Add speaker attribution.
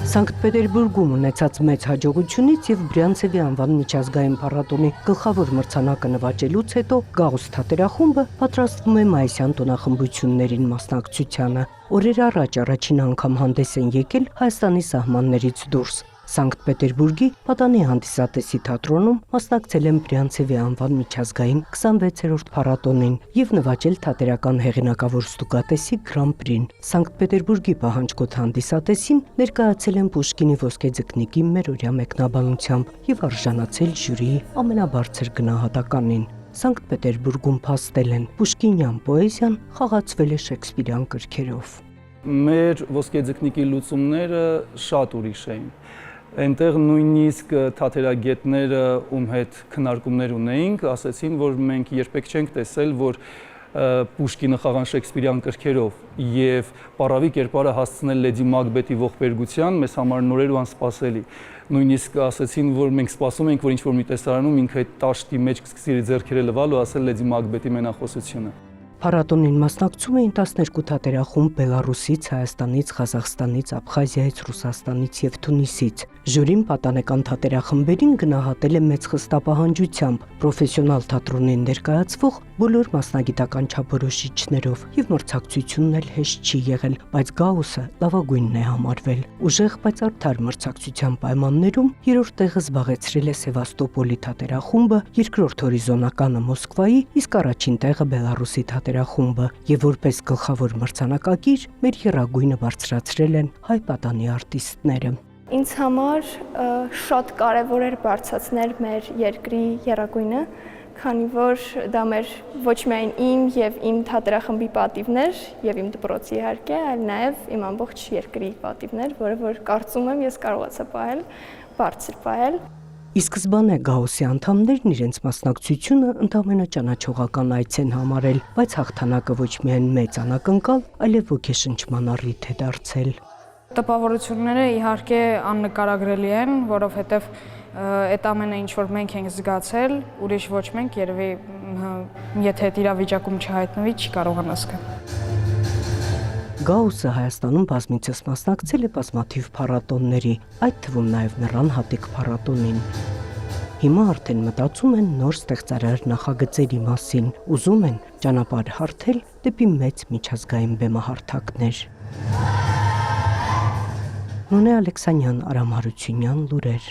Speaker 1: Սանկտ Պետերբուրգում ունեցած մեծ հաջողությունից եւ Բրյանցևի անվան միջազգային փառատոնի գլխավոր մրցանակը նվաճելուց հետո Գաուս թատերախումբը պատրաստվում է մայիսյան տոնախմբություններին մասնակցությանը։ Օրեր առաջ առաջին անգամ հանդես են եկել Հայաստանի սահմաններից դուրս։ Սանկտ Պետերբուրգի Պատանի հանդիսատեսի թատրոնում մասնակցել են Բրյանցևի անվան միջազգային 26-րդ փառատոնին եւ նվաճել թատերական հեղինակավոր ստուգատեսի Գրան-պրին։ Սանկտ Պետերբուրգի պահանջկոտ հանդիսատեսին ներկայացել են Պուշկինի ոսկե ձկնիկի մերօրյա մեկնաբանությամբ եւ արժանացել ժյուրիի ամենաբարձր գնահատականին։ Սանկտ Պետերբուրգում փաստել են Պուշկինյան պոեզիան խաղացվել է Շեքսպիրյան գրքերով։
Speaker 2: Մեր ոսկե ձկնիկի լուծումները շատ ուրիշ էին։ Այնտեղ նույնիսկ թատերագետները, ում հետ քննարկումներ ունեինք, ասեցին, որ մենք երբեք չենք տեսել, որ Պուշկինը խաղան Շեքսպիրյան գրքերով եւ պարավի կերպարը հասցնել Լեդի Մակբեթի ողբերգության մեզ համար նորեր ու անսպասելի։ Նույնիսկ ասեցին, որ մենք սպասում ենք, որ ինչ-որ մի տեսարանում ինքը այդ տաշտի մեջ կսկսի ձեռքերը լվալ ու ասել Լեդի Մակբեթի մենախոսությունը։
Speaker 1: Փառատոնին մասնակցում էին 12 թատերախումբ Բելարուսից, Հայաստանից, Ղազախստանից, Աբխազիայից, Ռուսաստանից եւ Թունիսից։ Ժյուրին պատանեկան թատերախմբերին գնահատել է մեծ խստապահանջությամբ, պրոֆեսիոնալ թատրոնին ներկայացվող բոլոր մասնագիտական չափորոշիչներով եւ մրցակցությունն էլ հեշտ չի եղել, բայց Գաուսը լավագույնն է համարվել։ Ուժեղ, բայց արդար մրցակցության պայմաններում երրորդ տեղը զբաղեցրել է Սևաստոպոլի թատերախումբը, երկրորդ հորիզոնականը Մոսկվայի, իսկ առաջին տեղը Բելարուսի թատերախումբը եւ որպես գլխավոր մրցանակակիր մեր եռագույնը բարձրացրել են հայ պատանի արտիստները։
Speaker 3: Ինձ համար շատ կարևոր էր բարձրացնել մեր երկրի եռագույնը, քանի որ դա մեր ոչ միայն իմ եւ իմ թատերախմբի պատիվն էր եւ իմ դպրոցի իհարկե, այլ նաեւ իմ ամբողջ երկրի պատիվն էր, որը որ կարծում եմ ես կարողացա պահել, բարձր պահել։
Speaker 1: Ի սկզբանե Գաուսի անդամներն իրենց մասնակցությունը ընդամենը ճանաչողական այց են համարել, բայց հաղթանակը ոչ միայն մեծ անակնկալ, այլև ոգեշնչման առիթ է դարձել։
Speaker 4: Տպավորությունները իհարկե աննկարագրելի են, որովհետև այդ ամենը ինչ որ մենք ենք զգացել, ուրիշ ոչ մենք երևի եթե այդ իրավիճակում չհայտնվի, չի կարողանա զգալ։
Speaker 1: Գաուսը Հայաստանում բազմիցս մասնակցել է բազմաթիվ փառատոնների, այդ թվում նաև նրան հատիկ փառատոնին։ Հիմա արդեն մտածում են նոր ստեղծարար նախագծերի մասին, ուզում են ճանապարհ հարթել դեպի մեծ միջազգային բեմահարթակներ։ Նոնե Ալեքսանյան, Արամ Հարությունյան, լուրեր։